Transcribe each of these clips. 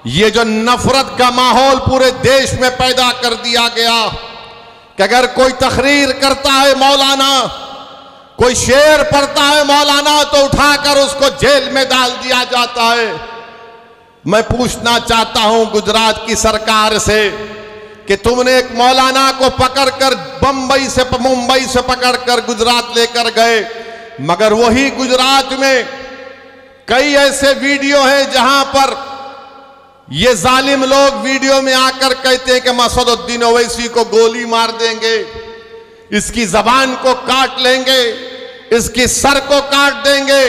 یہ جو نفرت کا ماحول پورے دیش میں پیدا کر دیا گیا کہ اگر کوئی تقریر کرتا ہے مولانا، کوئی شعر پڑھتا ہے مولانا، تو اٹھا کر اس کو جیل میں ڈال دیا جاتا ہے۔ میں پوچھنا چاہتا ہوں گجرات کی سرکار سے کہ تم نے ایک مولانا کو پکڑ کر ممبئی سے پکڑ کر گجرات لے کر گئے، مگر وہی گجرات میں کئی ایسے ویڈیو ہیں جہاں پر یہ ظالم لوگ ویڈیو میں آ کر کہتے ہیں کہ مسعود الدین اویسی کو گولی مار دیں گے، اس کی زبان کو کاٹ لیں گے، اس کی سر کو کاٹ دیں گے،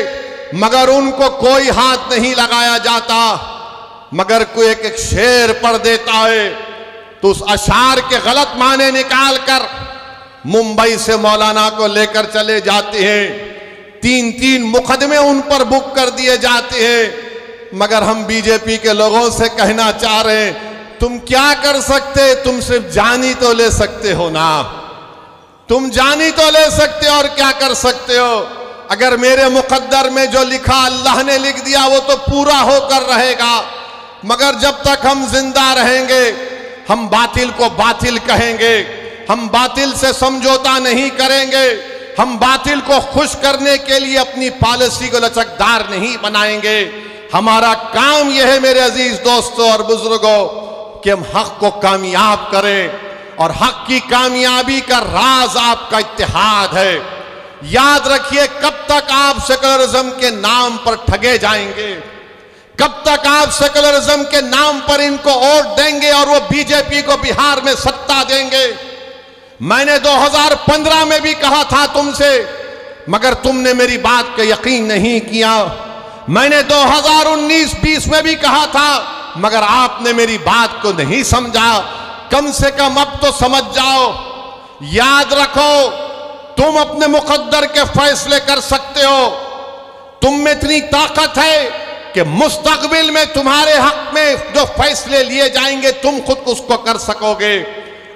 مگر ان کو کوئی ہاتھ نہیں لگایا جاتا۔ مگر کوئی ایک شعر پڑھ دیتا ہے تو اس اشعار کے غلط معنی نکال کر ممبئی سے مولانا کو لے کر چلے جاتے ہیں، 3 مقدمے ان پر بک کر دیے جاتے ہیں۔ مگر ہم بی جے پی کے لوگوں سے کہنا چاہ رہے ہیں، تم کیا کر سکتے؟ تم صرف جانی تو لے سکتے ہو نا، تم جانی تو لے سکتے ہو، اور کیا کر سکتے ہو؟ اگر میرے مقدر میں جو لکھا اللہ نے لکھ دیا وہ تو پورا ہو کر رہے گا، مگر جب تک ہم زندہ رہیں گے ہم باطل کو باطل کہیں گے، ہم باطل سے سمجھوتا نہیں کریں گے، ہم باطل کو خوش کرنے کے لیے اپنی پالیسی کو لچکدار نہیں بنائیں گے۔ ہمارا کام یہ ہے میرے عزیز دوستوں اور بزرگوں کہ ہم حق کو کامیاب کریں، اور حق کی کامیابی کا راز آپ کا اتحاد ہے۔ یاد رکھیے کب تک آپ سیکولرزم کے نام پر ٹھگے جائیں گے، کب تک آپ سیکولرزم کے نام پر ان کو ووٹ دیں گے اور وہ بی جے پی کو بہار میں ستہ دیں گے؟ میں نے 2015 میں بھی کہا تھا تم سے، مگر تم نے میری بات کا یقین نہیں کیا۔ میں نے 2019-20 میں بھی کہا تھا، مگر آپ نے میری بات کو نہیں سمجھا۔ کم سے کم اب تو سمجھ جاؤ۔ یاد رکھو تم اپنے مقدر کے فیصلے کر سکتے ہو، تم میں اتنی طاقت ہے کہ مستقبل میں تمہارے حق میں جو فیصلے لیے جائیں گے تم خود اس کو کر سکو گے۔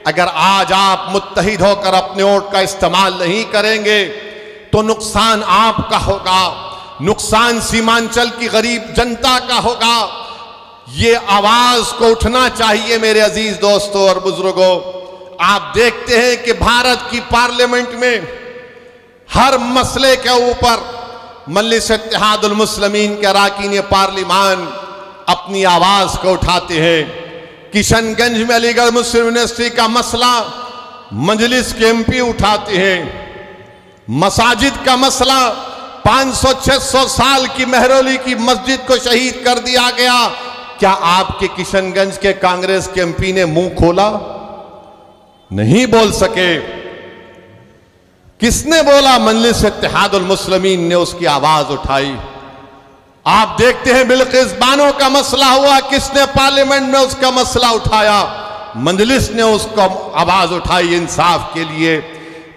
اگر آج آپ متحد ہو کر اپنے ووٹ کا استعمال نہیں کریں گے تو نقصان آپ کا ہوگا، نقصان سیمانچل کی غریب جنتا کا ہوگا۔ یہ آواز کو اٹھنا چاہیے میرے عزیز دوستوں اور بزرگوں۔ آپ دیکھتے ہیں کہ بھارت کی پارلیمنٹ میں ہر مسئلے کے اوپر مجلس اتحاد المسلمین کے اراکین پارلیمان اپنی آواز کو اٹھاتے ہیں۔ کشن گنج میں علی گڑھ مسلم یونیورسٹی کا مسئلہ مجلس کے ایم پی اٹھاتے ہیں۔ مساجد کا مسئلہ 500-600 سال کی مہرولی کی مسجد کو شہید کر دیا گیا، کیا آپ کے کشن گنج کے کانگریس کے ایم پی نے منہ کھولا؟ نہیں بول سکے۔ کس نے بولا؟ مجلس اتحاد المسلمین نے اس کی آواز اٹھائی۔ آپ دیکھتے ہیں بلقیس بانو کا مسئلہ ہوا، کس نے پارلیمنٹ میں اس کا مسئلہ اٹھایا؟ مجلس نے اس کو آواز اٹھائی انصاف کے لیے۔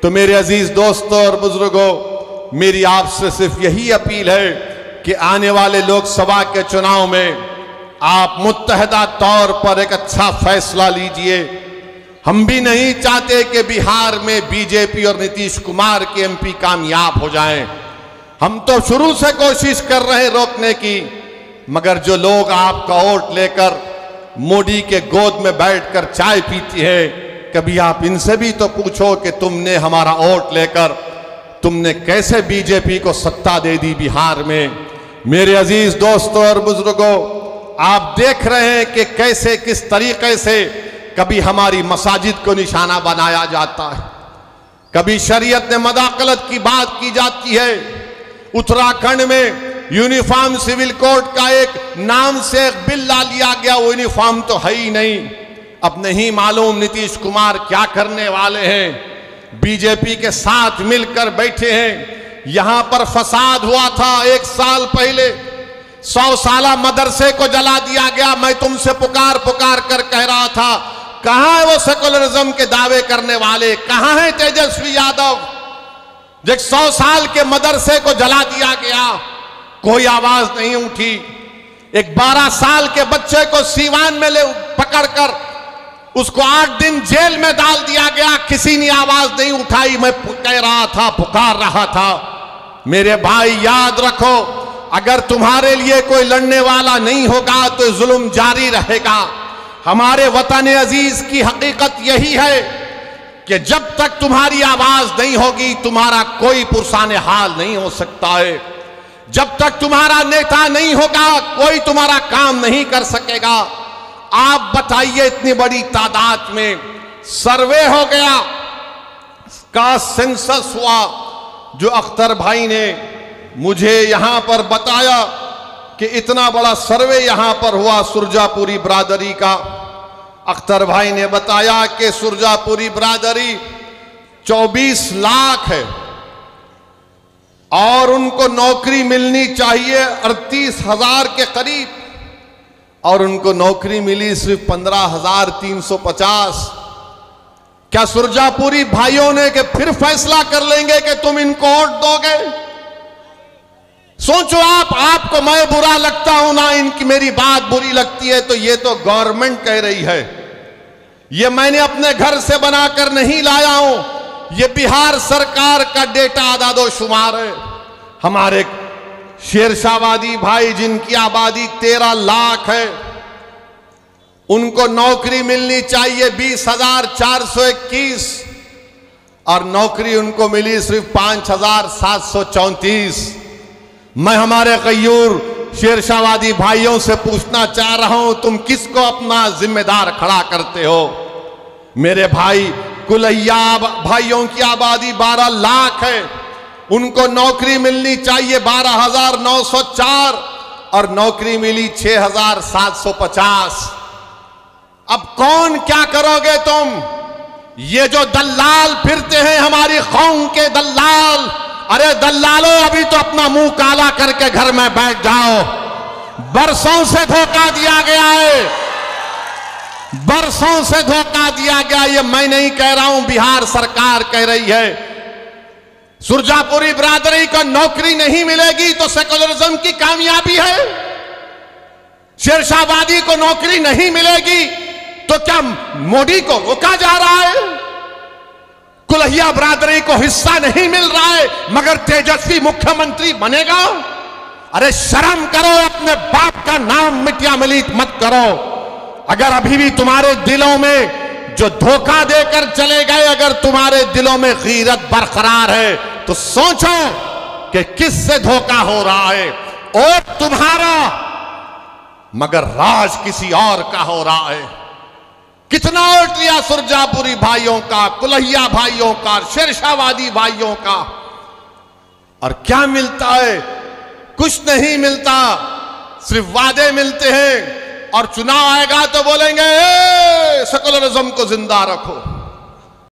تو میرے عزیز دوستوں اور بزرگوں، میری آپ سے صرف یہی اپیل ہے کہ آنے والے لوک سبھا کے چناؤ میں آپ متحدہ طور پر ایک اچھا فیصلہ لیجئے۔ ہم بھی نہیں چاہتے کہ بہار میں بی جے پی اور نتیش کمار کے ایم پی کامیاب ہو جائیں، ہم تو شروع سے کوشش کر رہے ہیں روکنے کی، مگر جو لوگ آپ کا ووٹ لے کر مودی کے گود میں بیٹھ کر چائے پیتی ہے، کبھی آپ ان سے بھی تو پوچھو کہ تم نے ہمارا ووٹ لے کر تم نے کیسے بی جے پی کو ستہ دے دی بہار میں۔ میرے عزیز دوستوں اور بزرگوں، آپ دیکھ رہے ہیں کہ کیسے کس طریقے سے کبھی ہماری مساجد کو نشانہ بنایا جاتا ہے، کبھی شریعت نے مداخلت کی بات کی جاتی ہے۔ اتراکھنڈ میں یونیفارم سول کوڈ کا ایک نام سے ایک بل لا لیا گیا، وہ یونیفارم تو ہے ہی نہیں۔ اب نہیں معلوم نتیش کمار کیا کرنے والے ہیں، بی جے پی کے ساتھ مل کر بیٹھے ہیں۔ یہاں پر فساد ہوا تھا 1 سال پہلے، 100 سالہ مدرسے کو جلا دیا گیا۔ میں تم سے پکار کر کہہ رہا تھا، کہاں ہے وہ سیکولرزم کے دعوے کرنے والے؟ کہاں ہے تیجسوی یادو؟ جب 100 سال کے مدرسے کو جلا دیا گیا کوئی آواز نہیں اٹھی۔ ایک 12 سال کے بچے کو سیوان میں پکڑ کر اس کو 8 دن جیل میں ڈال دیا گیا، کسی نے آواز نہیں اٹھائی۔ میں کہہ رہا تھا، پکار رہا تھا، میرے بھائی یاد رکھو اگر تمہارے لیے کوئی لڑنے والا نہیں ہوگا تو ظلم جاری رہے گا۔ ہمارے وطن عزیز کی حقیقت یہی ہے کہ جب تک تمہاری آواز نہیں ہوگی تمہارا کوئی پرسان حال نہیں ہو سکتا ہے۔ جب تک تمہارا نیتا نہیں ہوگا کوئی تمہارا کام نہیں کر سکے گا۔ آپ بتائیے، اتنی بڑی تعداد میں سروے ہو گیا، کا سینسس ہوا، جو اختر بھائی نے مجھے یہاں پر بتایا کہ اتنا بڑا سروے یہاں پر ہوا سرجا پوری برادری کا۔ اختر بھائی نے بتایا کہ سرجا پوری برادری 24 لاکھ ہے اور ان کو نوکری ملنی چاہیے 38,000 کے قریب، اور ان کو نوکری ملی صرف 15,350۔ کیا سرجا پوری بھائیوں نے کہ پھر فیصلہ کر لیں گے کہ تم ان کو ووٹ دو گے؟ سوچو آپ کو میں برا لگتا ہوں نہ ان کی میری بات بری لگتی ہے، تو یہ تو گورنمنٹ کہہ رہی ہے، یہ میں نے اپنے گھر سے بنا کر نہیں لایا ہوں، یہ بہار سرکار کا ڈیٹا اعداد و شمار ہے۔ ہمارے شیرشاہ وادی بھائی جن کی آبادی 13 لاکھ ہے، ان کو نوکری ملنی چاہیے 20,421 اور نوکری ان کو ملی صرف 5,734۔ میں ہمارے غیور شیرشاہ وادی بھائیوں سے پوچھنا چاہ رہا ہوں، تم کس کو اپنا ذمہ دار کھڑا کرتے ہو؟ میرے بھائی کلہیا بھائیوں کی آبادی 12 لاکھ ہے، ان کو نوکری ملنی چاہیے 12,904 اور نوکری ملی 6,750۔ اب کون کیا کرو گے تم؟ یہ جو دلال پھرتے ہیں ہماری قوم کے دلال، ارے دلالو ابھی تو اپنا منہ کالا کر کے گھر میں بیٹھ جاؤ۔ برسوں سے دھوکہ دیا گیا ہے، برسوں سے دھوکہ دیا گیا، یہ میں نہیں کہہ رہا ہوں، بہار سرکار کہہ رہی ہے۔ سرجا پوری برادری کو نوکری نہیں ملے گی تو سیکولرزم کی کامیابی ہے۔ شیرشاہ وادی کو نوکری نہیں ملے گی تو کیا مودی کو روکا جا رہا ہے؟ کلہیا برادری کو حصہ نہیں مل رہا ہے مگر تیجسوی مکھیہ منتری بنے گا؟ ارے شرم کرو، اپنے باپ کا نام مٹیا ملیت مت کرو۔ اگر ابھی بھی تمہارے دلوں میں جو دھوکہ دے کر چلے گئے، اگر تمہارے دلوں میں غیرت برقرار ہے تو سوچو کہ کس سے دھوکہ ہو رہا ہے۔ اور تمہارا مگر راج کسی اور کا ہو رہا ہے۔ کتنا ووٹ لیا سرجا پوری بھائیوں کا، کلہیا بھائیوں کا، شیرشاہ وادی بھائیوں کا، اور کیا ملتا ہے؟ کچھ نہیں ملتا، صرف وعدے ملتے ہیں، اور چناؤ آئے گا تو بولیں گے سیکولرزم کو زندہ رکھو۔